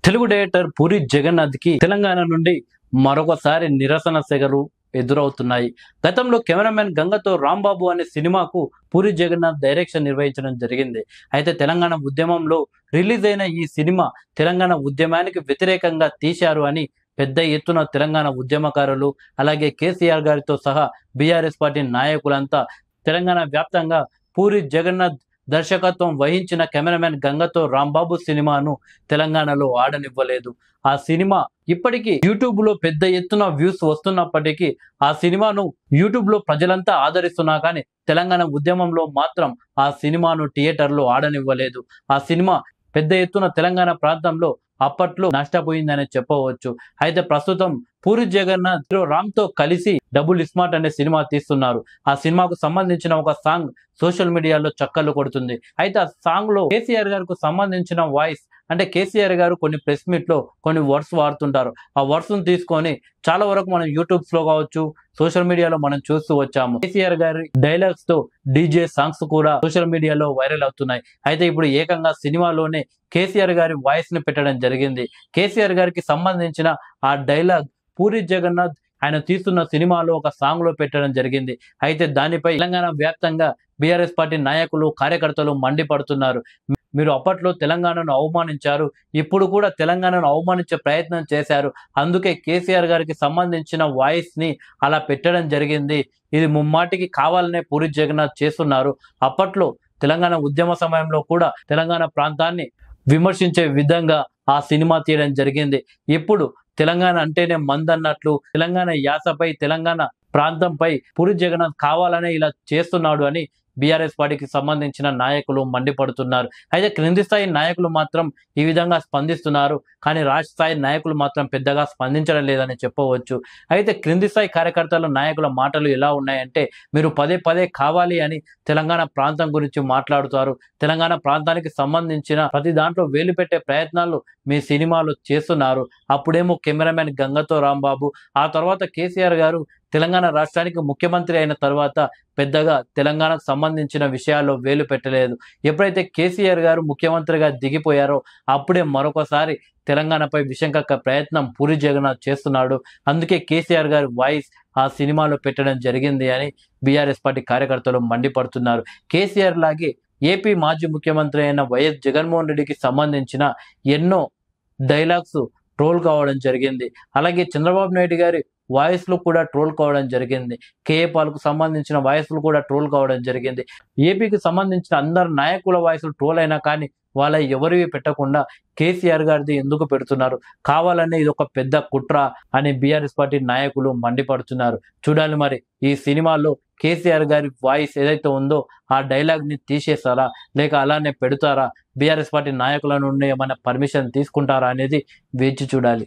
Telugu director puri Jagannadh కి తెలంగాణ నుండి మరొకసారి నిరసన సెగలు ఎదురవుతున్నాయి. గతంలో కెమెరామెన్ గంగతో రాంబాబు అనే సినిమాకు పూరి జగన్నాథ్ డైరెక్షన్ నిర్వహించడం జరిగింది. అయితే తెలంగాణ ఉద్యమంలో రిలీజ్ అయిన ఈ సినిమా తెలంగాణ ఉద్యమానికి వ్యతిరేకంగా తీశారు అని పెద్ద ఎత్తున తెలంగాణ ఉద్యమకారులు, అలాగే కేసీఆర్ గారితో సహా బీఆర్ఎస్ పార్టీ నాయకులంతా తెలంగాణ వ్యాప్తంగా పూరి జగన్నాథ్ దర్శకత్వం వహించిన కెమెరామెన్ గంగతో రాంబాబు సినిమాను తెలంగాణలో ఆడనివ్వలేదు. ఆ సినిమా ఇప్పటికీ యూట్యూబ్ లో పెద్ద ఎత్తున వ్యూస్ వస్తున్నప్పటికీ ఆ సినిమాను యూట్యూబ్ లో ప్రజలంతా ఆదరిస్తున్నా కానీ తెలంగాణ ఉద్యమంలో మాత్రం ఆ సినిమాను థియేటర్లో ఆడనివ్వలేదు. ఆ సినిమా పెద్ద ఎత్తున తెలంగాణ ప్రాంతంలో అప్పట్లో నష్టపోయిందని చెప్పవచ్చు. అయితే ప్రస్తుతం పూరి జగన్నాథ్ రామ్ తో కలిసి డబుల్ స్మార్ట్ అనే సినిమా తీస్తున్నారు. ఆ సినిమాకు సంబంధించిన ఒక సాంగ్ సోషల్ మీడియాలో చక్కర్లు కొడుతుంది. అయితే ఆ సాంగ్ లో కేసీఆర్ గారికి సంబంధించిన వాయిస్, అంటే కేసీఆర్ గారు కొన్ని ప్రెస్ మీట్ లో కొన్ని వర్డ్స్ వాడుతుంటారు. ఆ వర్డ్స్ ను తీసుకొని చాలా వరకు మనం యూట్యూబ్స్ లో కావచ్చు, సోషల్ మీడియాలో మనం చూస్తూ వచ్చాము. కేసీఆర్ గారి డైలాగ్స్ తో డీజే సాంగ్స్ కూడా సోషల్ మీడియాలో వైరల్ అవుతున్నాయి. అయితే ఇప్పుడు ఏకంగా సినిమాలోనే కేసీఆర్ గారి వాయిస్ ని పెట్టడం జరిగింది. కేసీఆర్ గారికి సంబంధించిన ఆ డైలాగ్ పూరి జగన్నాథ్ ఆయన తీస్తున్న సినిమాలో ఒక సాంగ్ లో పెట్టడం జరిగింది. అయితే దానిపై తెలంగాణ వ్యాప్తంగా బీఆర్ఎస్ పార్టీ నాయకులు, కార్యకర్తలు మండిపడుతున్నారు. మీరు అప్పట్లో తెలంగాణను అవమానించారు, ఇప్పుడు కూడా తెలంగాణను అవమానించే ప్రయత్నం చేశారు, అందుకే కేసీఆర్ గారికి సంబంధించిన వాయిస్ ని అలా పెట్టడం జరిగింది. ఇది ముమ్మాటికి కావాలనే పూరి జగన్నాథ్ చేస్తున్నారు. అప్పట్లో తెలంగాణ ఉద్యమ సమయంలో కూడా తెలంగాణ ప్రాంతాన్ని విమర్శించే విధంగా ఆ సినిమా తీయడం జరిగింది. ఇప్పుడు తెలంగాణ అంటేనే మందన్నట్లు తెలంగాణ యాసపై, తెలంగాణ ప్రాంతంపై పూరి జగన్నాథ్ కావాలనే ఇలా చేస్తున్నాడు అని బీఆర్ఎస్ పార్టీకి సంబంధించిన నాయకులు మండిపడుతున్నారు. అయితే క్రింది స్థాయి నాయకులు మాత్రం ఈ విధంగా స్పందిస్తున్నారు, కానీ రాష్ట్ర స్థాయి నాయకులు మాత్రం పెద్దగా స్పందించడం లేదని చెప్పవచ్చు. అయితే క్రింది స్థాయి కార్యకర్తల నాయకుల మాటలు ఎలా ఉన్నాయంటే, మీరు పదే పదే కావాలి అని తెలంగాణ ప్రాంతం గురించి మాట్లాడుతారు, తెలంగాణ ప్రాంతానికి సంబంధించిన ప్రతి దాంట్లో వేలు పెట్టే ప్రయత్నాలు మీ సినిమాలు చేస్తున్నారు. అప్పుడేమో కెమెరామెన్ గంగతో రాంబాబు, ఆ తర్వాత కేసీఆర్ గారు తెలంగాణ రాష్ట్రానికి ముఖ్యమంత్రి అయిన తర్వాత పెద్దగా తెలంగాణకు సంబంధించిన విషయాల్లో వేలు పెట్టలేదు. ఎప్పుడైతే కేసీఆర్ గారు ముఖ్యమంత్రిగా దిగిపోయారో అప్పుడే మరొకసారి తెలంగాణపై విషం కక్క ప్రయత్నం పూరి జగన్నాథ్ చేస్తున్నాడు. అందుకే కేసీఆర్ గారి వాయిస్ ఆ సినిమాలో పెట్టడం జరిగింది అని బీఆర్ఎస్ పార్టీ కార్యకర్తలు మండిపడుతున్నారు. కేసీఆర్ లాగే ఏపీ మాజీ ముఖ్యమంత్రి అయిన వైఎస్ జగన్మోహన్ రెడ్డికి సంబంధించిన ఎన్నో డైలాగ్స్ ట్రోల్ కావడం జరిగింది. అలాగే చంద్రబాబు నాయుడు గారి వాయిస్లు కూడా ట్రోల్ కావడం జరిగింది. కేఏ పాల్కు సంబంధించిన వాయిస్లు కూడా ట్రోల్ కావడం జరిగింది. ఏపీకి సంబంధించిన అందరు నాయకుల వాయిస్లు ట్రోల్ అయినా కానీ వాళ్ళ ఎవరివి పెట్టకుండా కేసీఆర్ గారిది ఎందుకు పెడుతున్నారు, కావాలనే ఇది ఒక పెద్ద కుట్ర అని బీఆర్ఎస్ పార్టీ నాయకులు మండిపడుతున్నారు. చూడాలి మరి ఈ సినిమాలో కేసీఆర్ గారి వాయిస్ ఏదైతే ఉందో ఆ డైలాగ్ ని తీసేస్తారా, లేక అలానే పెడతారా, బీఆర్ఎస్ పార్టీ నాయకుల నుండి ఏమైనా పర్మిషన్ తీసుకుంటారా అనేది వేచి చూడాలి.